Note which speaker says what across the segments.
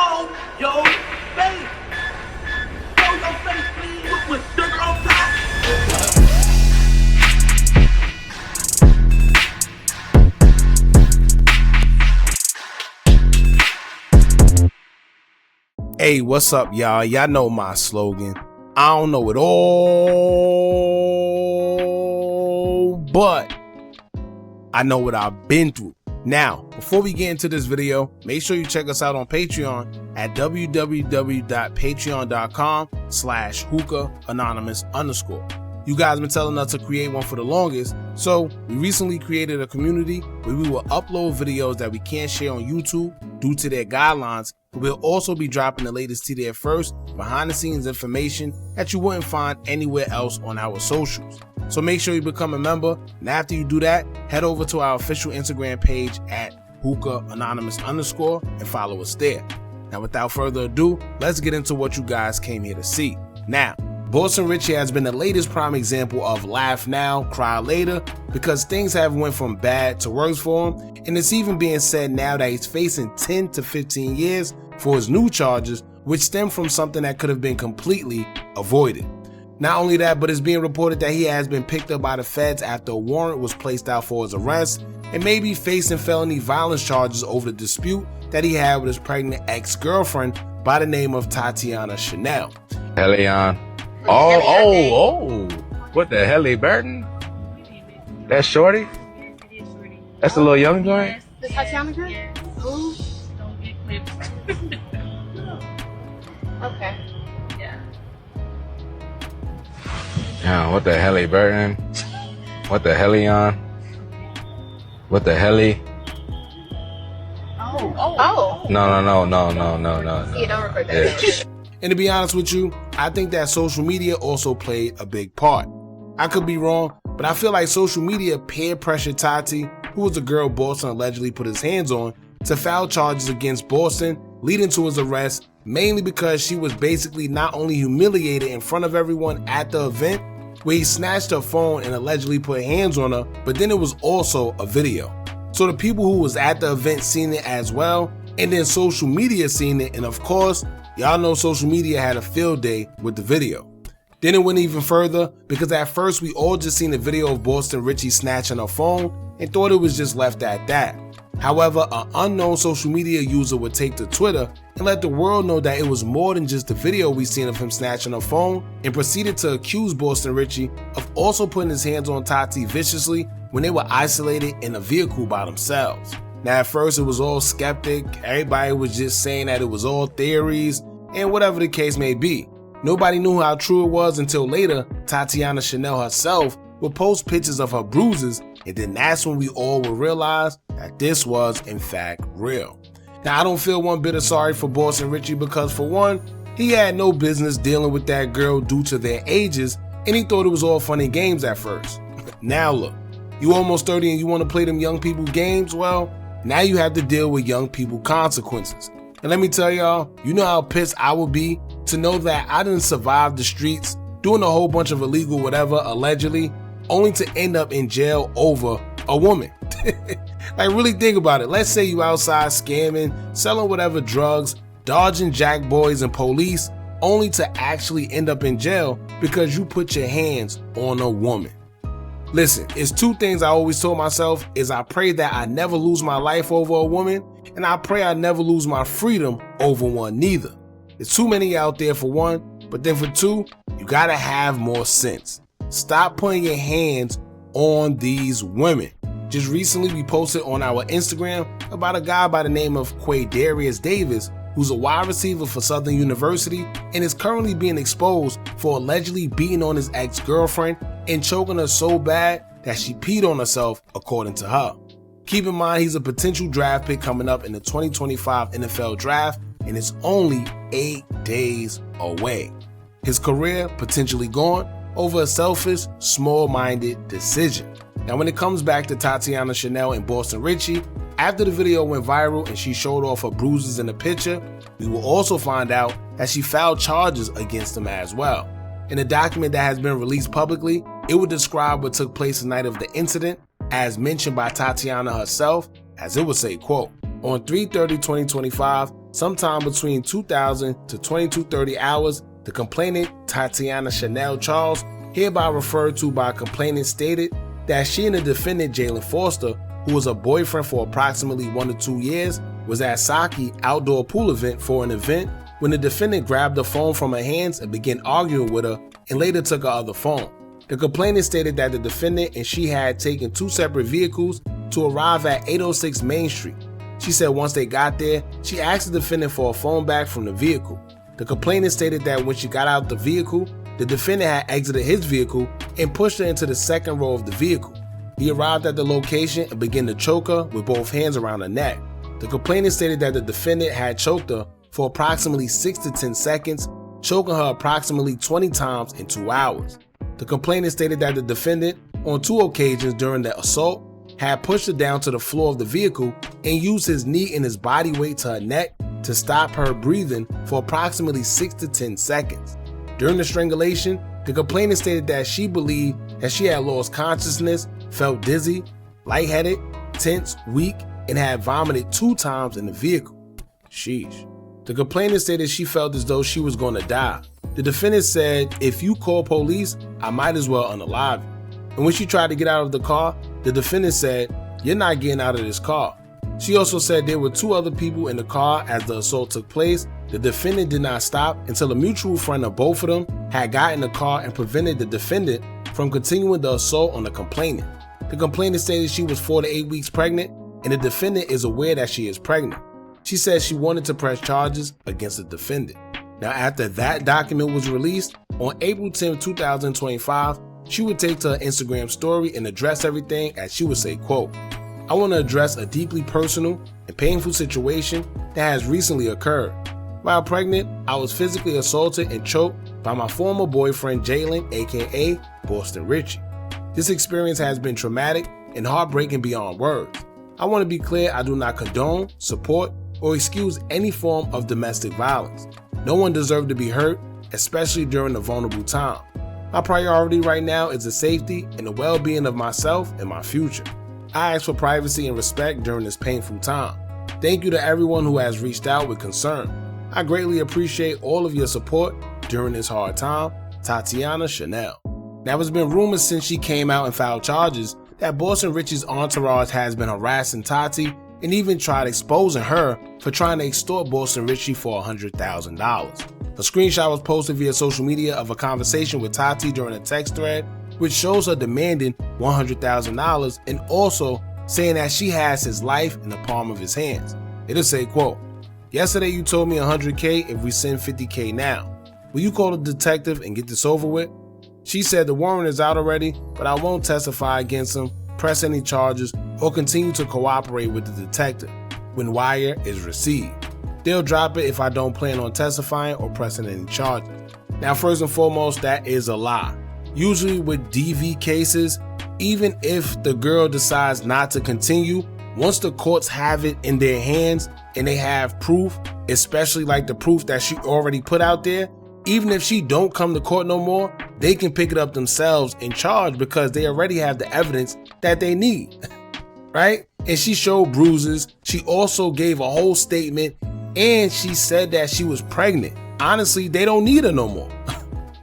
Speaker 1: show your face. Show your face, please, with sugar on top.
Speaker 2: Hey, what's up, y'all? Y'all know my slogan. I don't know it all, but I know what I've been through. Now, before we get into this video, make sure you check us out on Patreon at www.patreon.com/Hookah Anonymous _. You guys been telling us to create one for the longest, so we recently created a community where we will upload videos that we can't share on YouTube due to their guidelines. We'll also be dropping the latest to there first, behind the scenes information that you wouldn't find anywhere else on our socials. So make sure you become a member, and after you do that, head over to our official Instagram page at Hookah Anonymous _ and follow us there. Now without further ado, let's get into what you guys came here to see. Now, Boston Richey has been the latest prime example of laugh now, cry later, because things have went from bad to worse for him, and it's even being said now that he's facing 10 to 15 years for his new charges, which stem from something that could have been completely avoided. Not only that, but it's being reported that he has been picked up by the feds after a warrant was placed out for his arrest, and may be facing felony violence charges over the dispute that he had with his pregnant ex-girlfriend by the name of Tatiana Chanel.
Speaker 3: Helion. Oh. What the hell, Burton? That's Shorty? That's the little young joint?
Speaker 4: The Tatiana girl? Ooh.
Speaker 5: Don't get clipped.
Speaker 4: Okay.
Speaker 5: Yeah.
Speaker 3: Yeah, what the hell, Burton? What the Helion? What the heli?
Speaker 4: Oh.
Speaker 3: No.
Speaker 4: Yeah, don't record that.
Speaker 3: Yeah.
Speaker 2: And to be honest with you, I think that social media also played a big part. I could be wrong, but I feel like social media peer pressured Tati, who was the girl Boston allegedly put his hands on, to file charges against Boston, leading to his arrest, mainly because she was basically not only humiliated in front of everyone at the event, where he snatched her phone and allegedly put hands on her, but then it was also a video. So the people who was at the event seen it as well, and then social media seen it, and of course, y'all know social media had a field day with the video. Then it went even further, because at first we all just seen the video of Boston Richey snatching her phone and thought it was just left at that. However, an unknown social media user would take to Twitter and let the world know that it was more than just the video we seen of him snatching her phone, and proceeded to accuse Boston Richey of also putting his hands on Tati viciously when they were isolated in a vehicle by themselves. Now at first it was all skeptic, everybody was just saying that it was all theories, and whatever the case may be. Nobody knew how true it was until later Tatiana Chanel herself would post pictures of her bruises, and then that's when we all would realize that this was in fact real. Now I don't feel one bit of sorry for Boston Richey, because for one, he had no business dealing with that girl due to their ages, and he thought it was all fun and games at first. Now look, you almost 30 and you want to play them young people games? Well, now you have to deal with young people consequences. And let me tell y'all, you know how pissed I would be to know that I didn't survive the streets doing a whole bunch of illegal whatever allegedly, only to end up in jail over a woman. Like really think about it. Let's say you outside scamming, selling whatever drugs, dodging jack boys and police, only to actually end up in jail because you put your hands on a woman. Listen, it's two things I always told myself is I pray that I never lose my life over a woman, and I pray I never lose my freedom over one neither. There's too many out there for one, but then for two, you gotta have more sense. Stop putting your hands on these women. Just recently we posted on our Instagram about a guy by the name of Quaydarius Davis, who's a wide receiver for Southern University and is currently being exposed for allegedly beating on his ex-girlfriend and choking her so bad that she peed on herself, according to her. Keep in mind he's a potential draft pick coming up in the 2025 NFL draft, and it's only 8 days away. His career potentially gone over a selfish, small-minded decision. Now when it comes back to Tatiana Chanel and Boston Richey, after the video went viral and she showed off her bruises in the picture, we will also find out that she filed charges against him as well. In a document that has been released publicly, it would describe what took place the night of the incident, as mentioned by Tatiana herself, as it would say, quote, "On 3/30/2025, sometime between 2,000 to 2230 hours, the complainant, Tatiana Chanel Charles, hereby referred to by complainant, stated that she and the defendant, Jalen Foster, who was a boyfriend for approximately 1 to 2 years, was at Saki outdoor pool event for an event when the defendant grabbed the phone from her hands and began arguing with her and later took her other phone. The complainant stated that the defendant and she had taken 2 separate vehicles to arrive at 806 Main Street. She said once they got there, she asked the defendant for a phone back from the vehicle. The complainant stated that when she got out the vehicle, the defendant had exited his vehicle and pushed her into the second row of the vehicle. He arrived at the location and began to choke her with both hands around her neck. The complainant stated that the defendant had choked her for approximately 6 to 10 seconds, choking her approximately 20 times in 2 hours. The complainant stated that the defendant, on 2 occasions during the assault, had pushed her down to the floor of the vehicle and used his knee and his body weight to her neck to stop her breathing for approximately 6 to 10 seconds. During the strangulation, the complainant stated that she believed that she had lost consciousness, felt dizzy, lightheaded, tense, weak, and had vomited 2 times in the vehicle. Sheesh. The complainant stated she felt as though she was going to die. The defendant said, "If you call police, I might as well unalive you." And when she tried to get out of the car, the defendant said, "You're not getting out of this car." She also said there were 2 other people in the car as the assault took place. The defendant did not stop until a mutual friend of both of them had got in the car and prevented the defendant from continuing the assault on the complainant. The complainant stated she was 4 to 8 weeks pregnant, and the defendant is aware that she is pregnant. She said she wanted to press charges against the defendant. Now, after that document was released on April 10, 2025, she would take to her Instagram story and address everything, as she would say, quote, "I want to address a deeply personal and painful situation that has recently occurred. While pregnant, I was physically assaulted and choked by my former boyfriend Jalen, aka Boston Richey. This experience has been traumatic and heartbreaking beyond words. I want to be clear, I do not condone, support, or excuse any form of domestic violence. No one deserves to be hurt, especially during a vulnerable time. My priority right now is the safety and the well-being of myself and my future. I ask for privacy and respect during this painful time. Thank you to everyone who has reached out with concern. I greatly appreciate all of your support during this hard time. Tatiana Chanel." Now, it's been rumored since she came out and filed charges that Boston Richey's entourage has been harassing Tati and even tried exposing her for trying to extort Boston Richey for $100,000. A screenshot was posted via social media of a conversation with Tati during a text thread, which shows her demanding $100,000 and also saying that she has his life in the palm of his hands. It'll say, quote, "Yesterday you told me $100K if we send $50K now. Will you call the detective and get this over with?" She said the warrant is out already, but I won't testify against him, press any charges, or continue to cooperate with the detective. When wire is received, they'll drop it if I don't plan on testifying or pressing any charges. Now, first and foremost, that is a lie. Usually with DV cases, even if the girl decides not to continue, once the courts have it in their hands and they have proof, especially like the proof that she already put out there, even if she don't come to court no more, they can pick it up themselves and charge because they already have the evidence that they need, right? And she showed bruises. She also gave a whole statement and she said that she was pregnant. Honestly, they don't need her no more,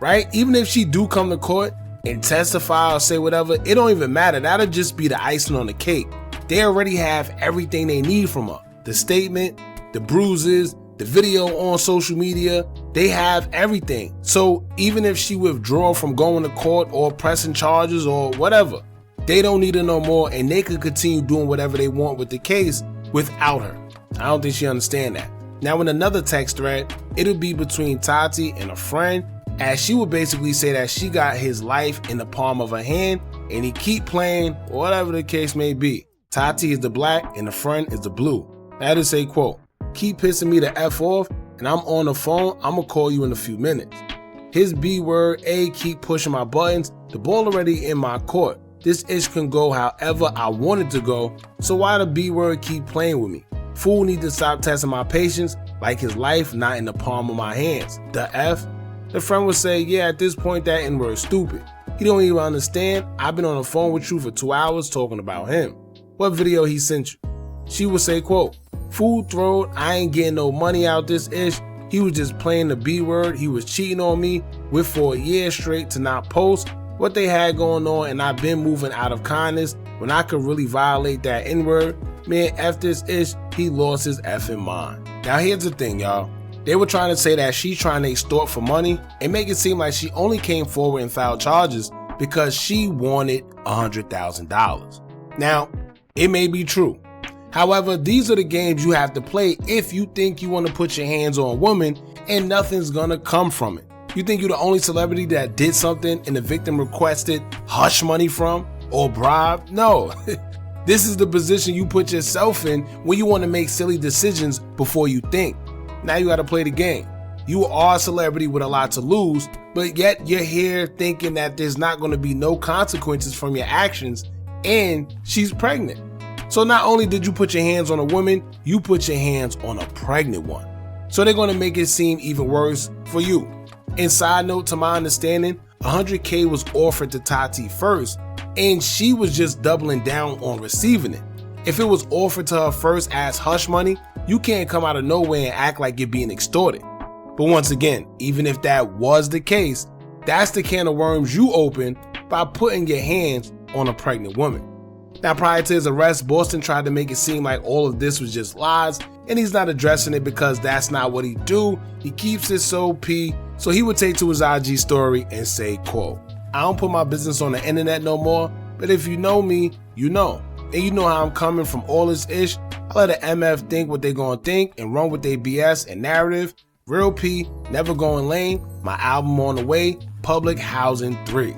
Speaker 2: right? Even if she do come to court and testify or say whatever, it don't even matter. That'll just be the icing on the cake. They already have everything they need from her. The statement, the bruises, the video on social media, they have everything. So even if she withdraw from going to court or pressing charges or whatever, they don't need her no more and they could continue doing whatever they want with the case without her. I don't think she understands that. Now, in another text thread, it'll be between Tati and a friend, as she would basically say that she got his life in the palm of her hand and he keep playing, whatever the case may be. Tati is the black and the friend is the blue. That'll say, quote, "Keep pissing me the F off and I'm on the phone, I'ma call you in a few minutes. His B word, A, keep pushing my buttons, the ball already in my court. This ish can go however I want it to go, so why the B word keep playing with me? Fool need to stop testing my patience like his life not in the palm of my hands. The F?" The friend would say, "Yeah, at this point that N-word's stupid. He don't even understand. I've been on the phone with you for 2 hours talking about him. What video he sent you?" She would say, quote, Full throat, I ain't getting no money out this ish. He was just playing the B word. He was cheating on me with for a year straight to not post what they had going on, and I've been moving out of kindness when I could really violate that N word. Man, F this ish, he lost his effing mind. Now here's the thing, y'all. They were trying to say that she's trying to extort for money and make it seem like she only came forward and filed charges because she wanted $100,000. Now, it may be true. However, these are the games you have to play if you think you want to put your hands on women and nothing's gonna come from it. You think you're the only celebrity that did something and the victim requested hush money from or bribe? No. This is the position you put yourself in when you want to make silly decisions before you think. Now you got to play the game. You are a celebrity with a lot to lose, but yet you're here thinking that there's not going to be no consequences from your actions, and she's pregnant. So not only did you put your hands on a woman, you put your hands on a pregnant one. So they're going to make it seem even worse for you. And side note, to my understanding, $100K was offered to Tati first, and she was just doubling down on receiving it. If it was offered to her first as hush money, you can't come out of nowhere and act like you're being extorted. But once again, even if that was the case, that's the can of worms you open by putting your hands on a pregnant woman. Now, prior to his arrest, Boston tried to make it seem like all of this was just lies, and he's not addressing it because that's not what he do. He keeps it so P, so he would take to his IG story and say, quote, "I don't put my business on the internet no more, but if you know me, you know. And you know how I'm coming from all this ish. I let the MF think what they gonna think and run with their BS and narrative. Real P, never going lame. My album on the way, Public Housing 3.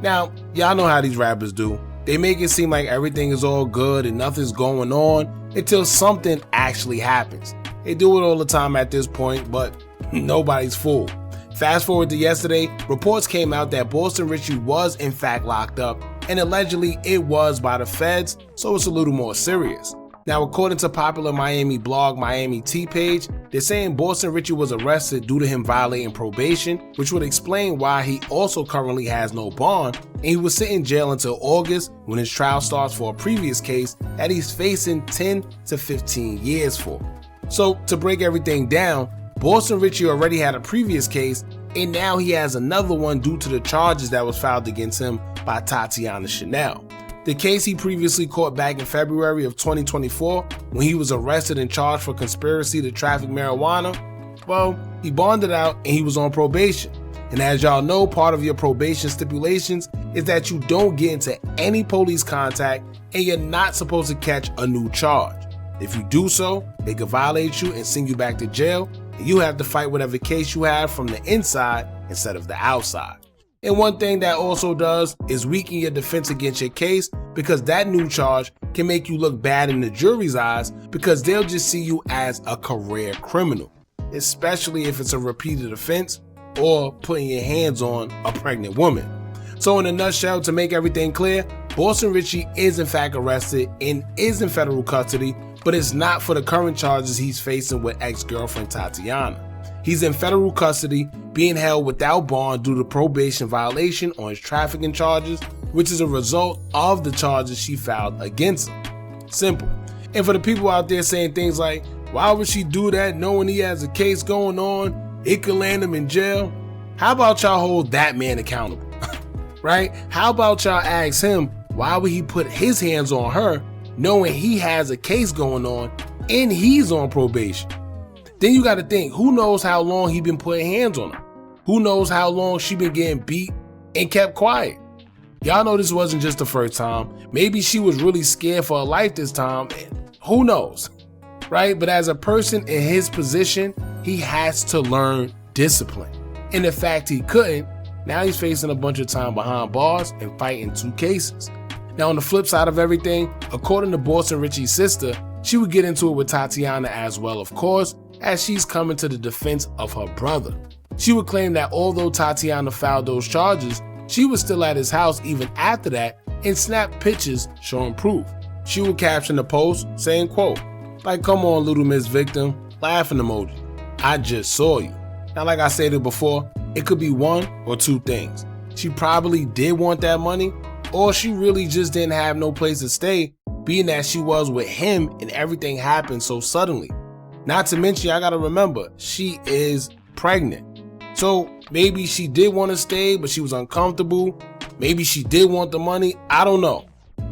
Speaker 2: Now, y'all know how these rappers do. They make it seem like everything is all good and nothing's going on until something actually happens. They do it all the time at this point, but nobody's fooled. Fast forward to yesterday, reports came out that Boston Richey was in fact locked up, and allegedly it was by the feds, so it's a little more serious. Now, according to popular Miami blog Miami T page, they're saying Boston Richey was arrested due to him violating probation, which would explain why he also currently has no bond, and he was sitting in jail until August when his trial starts for a previous case that he's facing 10 to 15 years for. So, to break everything down, Boston Richey already had a previous case, and now he has another one due to the charges that was filed against him by Tatiana Chanel. The case he previously caught back in February of 2024 when he was arrested and charged for conspiracy to traffic marijuana, well, he bonded out and he was on probation. And as y'all know, part of your probation stipulations is that you don't get into any police contact and you're not supposed to catch a new charge. If you do so, they could violate you and send you back to jail, and you have to fight whatever case you have from the inside instead of the outside. And one thing that also does is weaken your defense against your case, because that new charge can make you look bad in the jury's eyes because they'll just see you as a career criminal, especially if it's a repeated offense or putting your hands on a pregnant woman. So in a nutshell, to make everything clear, Boston Richey is in fact arrested and is in federal custody, but it's not for the current charges he's facing with ex-girlfriend Tatiana. He's in federal custody, being held without bond due to probation violation on his trafficking charges, which is a result of the charges she filed against him. Simple. And for the people out there saying things like, why would she do that knowing he has a case going on? It could land him in jail. How about y'all hold that man accountable? Right? How about y'all ask him, why would he put his hands on her knowing he has a case going on and he's on probation? Then you got to think, who knows how long he been putting hands on her? Who knows how long she been getting beat and kept quiet? Y'all know this wasn't just the first time. Maybe she was really scared for her life this time. Who knows, right? But as a person in his position, he has to learn discipline. And the fact he couldn't, now he's facing a bunch of time behind bars and fighting 2 cases. Now, on the flip side of everything, according to Boston Richey's sister, she would get into it with Tatiana as well, of course, as she's coming to the defense of her brother. She would claim that although Tatiana filed those charges, she was still at his house even after that and snapped pictures showing proof. She would caption the post saying, quote, like, come on, little Miss Victim, laughing emoji. I just saw you. Now, like I stated before, it could be one or 2 things. She probably did want that money, or she really just didn't have no place to stay, being that she was with him and everything happened so suddenly. Not to mention, I gotta remember, she is pregnant. So maybe she did want to stay, but she was uncomfortable. Maybe she did want the money. I don't know.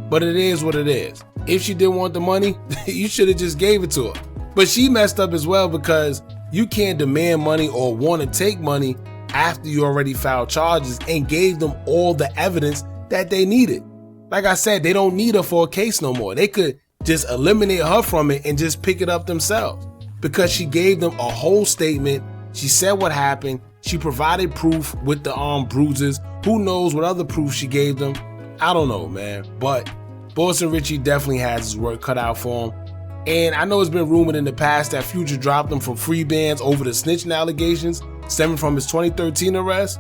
Speaker 2: But it is what it is. If she did want the money, you should have just gave it to her. But she messed up as well, because you can't demand money or want to take money after you already filed charges and gave them all the evidence that they needed. Like I said, they don't need her for a case no more. They could just eliminate her from it and just pick it up themselves, because she gave them a whole statement. She said what happened. She provided proof with the bruises. Who knows what other proof she gave them? I don't know, man. But Boston Richey definitely has his work cut out for him. And I know it's been rumored in the past that Future dropped him from free bands over the snitching allegations stemming from his 2013 arrest.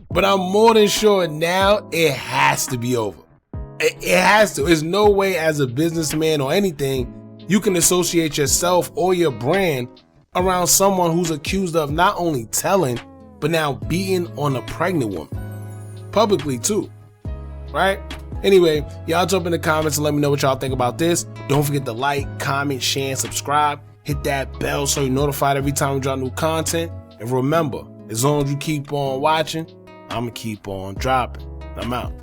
Speaker 2: But I'm more than sure now it has to be over. It has to. There's no way as a businessman or anything you can associate yourself or your brand around someone who's accused of not only telling, but now beating on a pregnant woman. Publicly too. Right? Anyway, y'all jump in the comments and let me know what y'all think about this. Don't forget to like, comment, share, and subscribe. Hit that bell so you're notified every time we drop new content. And remember, as long as you keep on watching, I'ma keep on dropping. I'm out.